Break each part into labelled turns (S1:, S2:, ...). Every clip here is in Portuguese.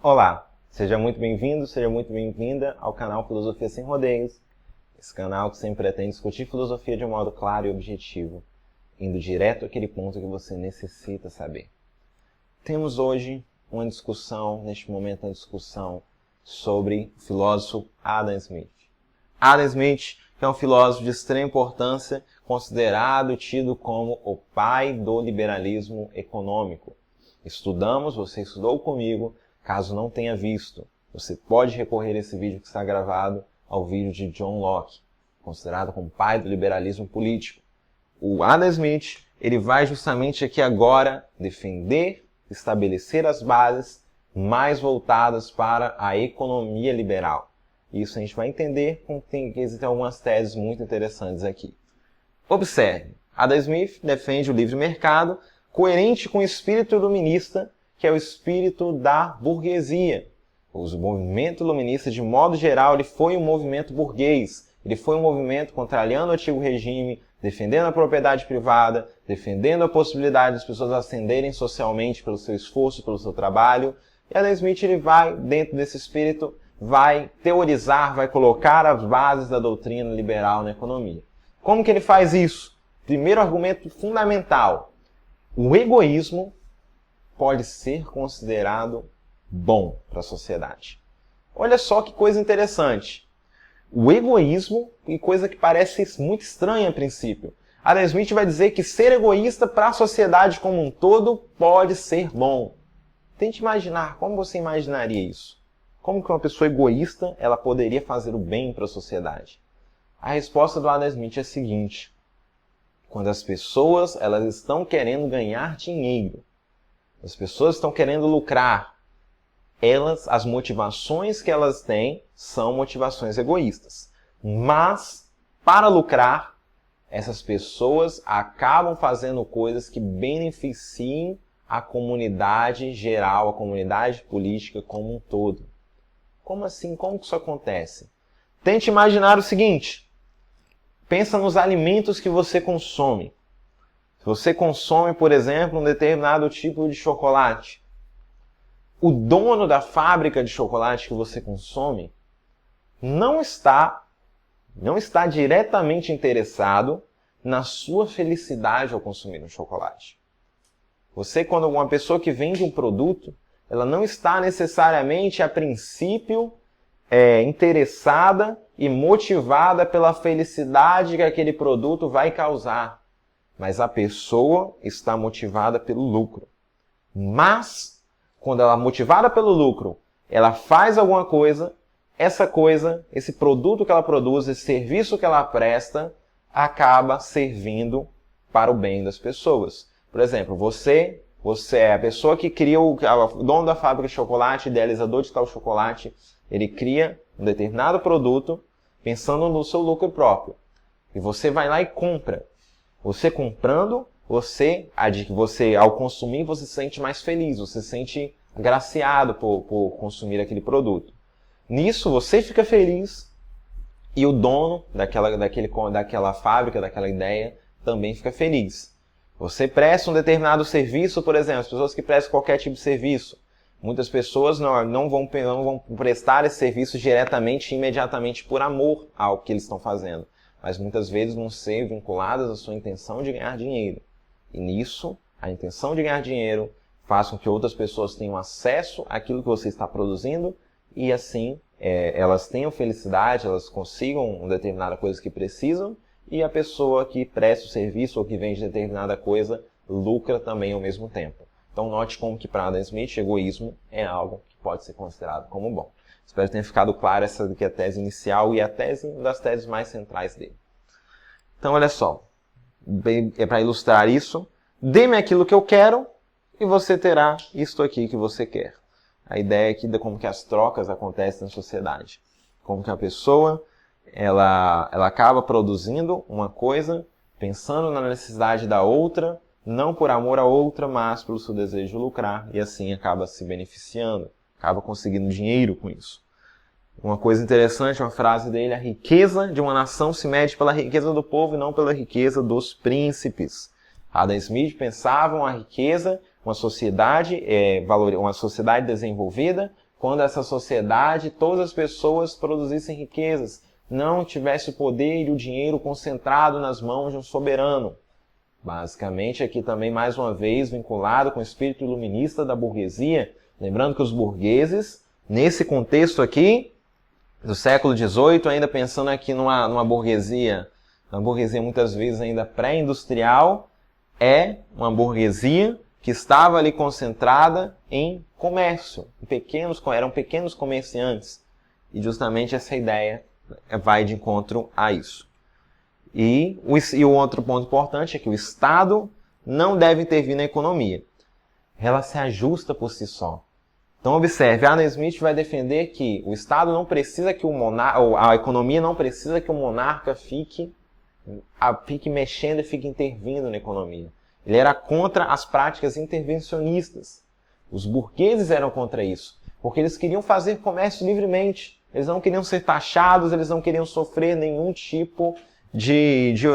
S1: Olá, seja muito bem-vindo, seja muito bem-vinda ao canal Filosofia Sem Rodeios, esse canal que sempre pretende discutir filosofia de um modo claro e objetivo, indo direto àquele ponto que você necessita saber. Temos hoje uma discussão, neste momento uma discussão sobre o filósofo Adam Smith. Adam Smith, que é um filósofo de extrema importância, considerado, tido como o pai do liberalismo econômico. Você estudou comigo. Caso não tenha visto, você pode recorrer a esse vídeo que está gravado ao vídeo de John Locke, considerado como pai do liberalismo político. O Adam Smith, ele vai justamente aqui agora defender, estabelecer as bases mais voltadas para a economia liberal. Isso a gente vai entender, que existem algumas teses muito interessantes aqui. Observe, Adam Smith defende o livre mercado, coerente com o espírito iluminista, que é o espírito da burguesia. O movimento iluminista, de modo geral, ele foi um movimento burguês. Ele foi um movimento contrariando o antigo regime, defendendo a propriedade privada, defendendo a possibilidade das pessoas ascenderem socialmente pelo seu esforço, pelo seu trabalho. E Adam Smith, ele vai, dentro desse espírito, vai teorizar, vai colocar as bases da doutrina liberal na economia. Como que ele faz isso? Primeiro argumento fundamental. O egoísmo pode ser considerado bom para a sociedade. Olha só que coisa interessante. O egoísmo, e coisa que parece muito estranha a princípio. Adam Smith vai dizer que ser egoísta para a sociedade como um todo pode ser bom. Tente imaginar, como você imaginaria isso? Como que uma pessoa egoísta ela poderia fazer o bem para a sociedade? A resposta do Adam Smith é a seguinte. Quando as pessoas elas estão querendo ganhar dinheiro, as pessoas estão querendo lucrar, as motivações que elas têm são motivações egoístas. Mas, para lucrar, essas pessoas acabam fazendo coisas que beneficiem a comunidade geral, a comunidade política como um todo. Como assim? Como que isso acontece? Tente imaginar o seguinte. Pensa nos alimentos que você consome. Se você consome, por exemplo, um determinado tipo de chocolate, o dono da fábrica de chocolate que você consome não está diretamente interessado na sua felicidade ao consumir um chocolate. Quando uma pessoa que vende um produto, ela não está necessariamente, a princípio, interessada e motivada pela felicidade que aquele produto vai causar. Mas a pessoa está motivada pelo lucro. Mas, quando ela é motivada pelo lucro, ela faz alguma coisa, essa coisa, esse produto que ela produz, esse serviço que ela presta, acaba servindo para o bem das pessoas. Por exemplo, você é a pessoa que cria o dono da fábrica de chocolate, idealizador de tal chocolate, ele cria um determinado produto pensando no seu lucro próprio. E você vai lá e compra. Você comprando, ao consumir, você se sente mais feliz, você se sente agraciado por consumir aquele produto. Nisso, você fica feliz e o dono daquela fábrica, daquela ideia, também fica feliz. Você presta um determinado serviço, por exemplo, as pessoas que prestam qualquer tipo de serviço. Muitas pessoas não vão prestar esse serviço diretamente e imediatamente por amor ao que eles estão fazendo. Mas muitas vezes vão ser vinculadas à sua intenção de ganhar dinheiro. E nisso, a intenção de ganhar dinheiro faz com que outras pessoas tenham acesso àquilo que você está produzindo e assim elas tenham felicidade, elas consigam uma determinada coisa que precisam e a pessoa que presta o serviço ou que vende determinada coisa lucra também ao mesmo tempo. Então note como que para Adam Smith egoísmo é algo que pode ser considerado como bom. Espero que tenha ficado claro essa aqui é a tese inicial e a tese das teses mais centrais dele. Então, olha só. Para ilustrar isso, dê-me aquilo que eu quero e você terá isto aqui que você quer. A ideia aqui de como que as trocas acontecem na sociedade. Como que a pessoa ela acaba produzindo uma coisa, pensando na necessidade da outra, não por amor à outra, mas pelo seu desejo de lucrar, e assim acaba se beneficiando. Acaba conseguindo dinheiro com isso. Uma coisa interessante, uma frase dele, a riqueza de uma nação se mede pela riqueza do povo e não pela riqueza dos príncipes. Adam Smith pensava uma riqueza, uma sociedade desenvolvida quando essa sociedade, todas as pessoas produzissem riquezas, não tivesse o poder e o dinheiro concentrado nas mãos de um soberano. Basicamente, aqui também, mais uma vez, vinculado com o espírito iluminista da burguesia, lembrando que os burgueses, nesse contexto aqui, do século XVIII, ainda pensando aqui numa burguesia, uma burguesia muitas vezes ainda pré-industrial, é uma burguesia que estava ali concentrada em comércio, eram pequenos comerciantes. E justamente essa ideia vai de encontro a isso. E o outro ponto importante é que o Estado não deve intervir na economia. Ela se ajusta por si só. Então observe, Adam Smith vai defender que o Estado não precisa que a economia não precisa que o monarca fique mexendo e fique intervindo na economia. Ele era contra as práticas intervencionistas. Os burgueses eram contra isso, porque eles queriam fazer comércio livremente. Eles não queriam ser taxados, eles não queriam sofrer nenhum tipo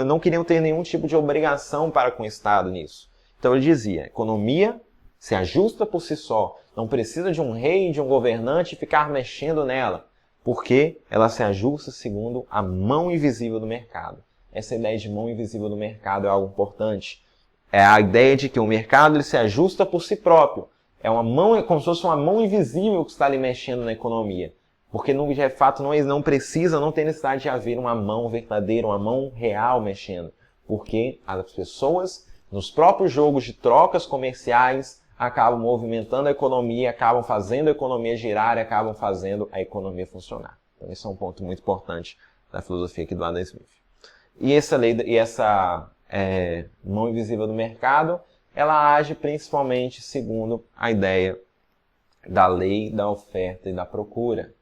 S1: não queriam ter nenhum tipo de obrigação para com o Estado nisso. Então ele dizia, a economia se ajusta por si só, não precisa de um rei, de um governante ficar mexendo nela, porque ela se ajusta segundo a mão invisível do mercado. Essa ideia de mão invisível do mercado é algo importante. É a ideia de que o mercado ele se ajusta por si próprio. É como se fosse uma mão invisível que está ali mexendo na economia. Porque, de fato, não tem necessidade de haver uma mão verdadeira, uma mão real mexendo. Porque as pessoas, nos próprios jogos de trocas comerciais, acabam movimentando a economia, acabam fazendo a economia girar e acabam fazendo a economia funcionar. Então, esse é um ponto muito importante da filosofia aqui do Adam Smith. E essa mão invisível do mercado, ela age principalmente segundo a ideia da lei da oferta e da procura.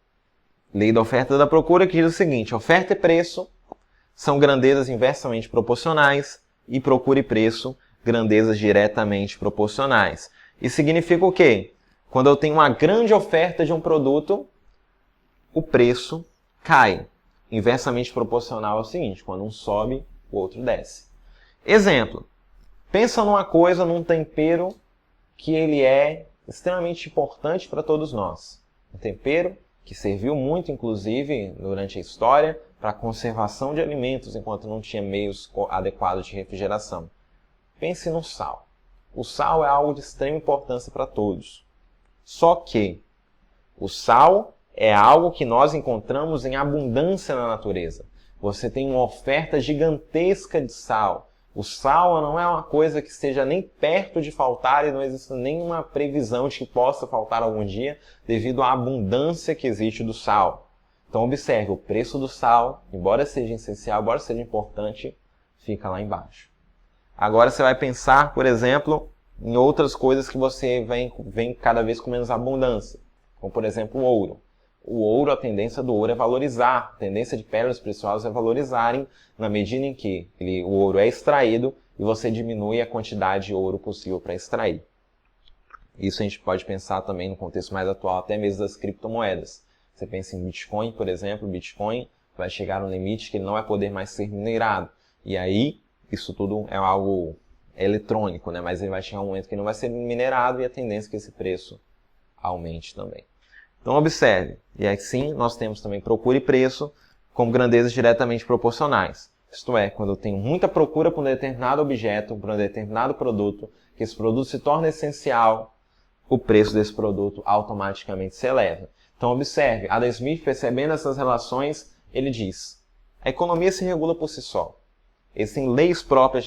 S1: Lei da oferta e da procura que diz o seguinte, oferta e preço são grandezas inversamente proporcionais e procura e preço, grandezas diretamente proporcionais. Isso significa o quê? Quando eu tenho uma grande oferta de um produto, o preço cai. Inversamente proporcional é o seguinte, quando um sobe, o outro desce. Exemplo, pensa num tempero que ele é extremamente importante para todos nós. Um tempero que serviu muito, inclusive, durante a história, para a conservação de alimentos, enquanto não tinha meios adequados de refrigeração. Pense no sal. O sal é algo de extrema importância para todos. Só que o sal é algo que nós encontramos em abundância na natureza. Você tem uma oferta gigantesca de sal. O sal não é uma coisa que esteja nem perto de faltar e não existe nenhuma previsão de que possa faltar algum dia devido à abundância que existe do sal. Então observe, o preço do sal, embora seja essencial, embora seja importante, fica lá embaixo. Agora você vai pensar, por exemplo, em outras coisas que você vem cada vez com menos abundância, como por exemplo o ouro. O ouro, a tendência do ouro é valorizar, a tendência de pérolas preciosas é valorizarem na medida em que o ouro é extraído e você diminui a quantidade de ouro possível para extrair. Isso a gente pode pensar também no contexto mais atual, até mesmo das criptomoedas. Você pensa em Bitcoin, por exemplo, o Bitcoin vai chegar a um limite que ele não vai poder mais ser minerado. E aí, isso tudo é algo eletrônico, né? Mas ele vai chegar um momento que não vai ser minerado e a tendência é que esse preço aumente também. Então observe, e assim nós temos também procura e preço como grandezas diretamente proporcionais. Isto é, quando eu tenho muita procura por um determinado objeto, por um determinado produto, que esse produto se torna essencial, o preço desse produto automaticamente se eleva. Então observe, Adam Smith, percebendo essas relações, ele diz, a economia se regula por si só. Existem leis próprias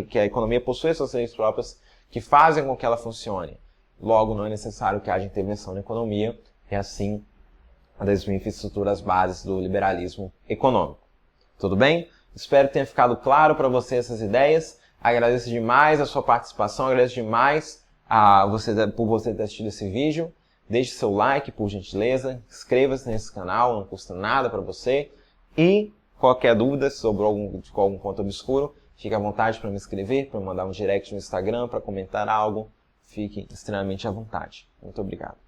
S1: que a economia possui essas leis próprias que fazem com que ela funcione. Logo, não é necessário que haja intervenção na economia, e assim Adam Smith estrutura as bases do liberalismo econômico. Tudo bem? Espero que tenha ficado claro para você essas ideias. Agradeço demais a sua participação, agradeço demais por você ter assistido esse vídeo. Deixe seu like, por gentileza, inscreva-se nesse canal, não custa nada para você. E qualquer dúvida sobre algum ponto obscuro, fique à vontade para me escrever, para mandar um direct no Instagram, para comentar algo. Fique extremamente à vontade. Muito obrigado.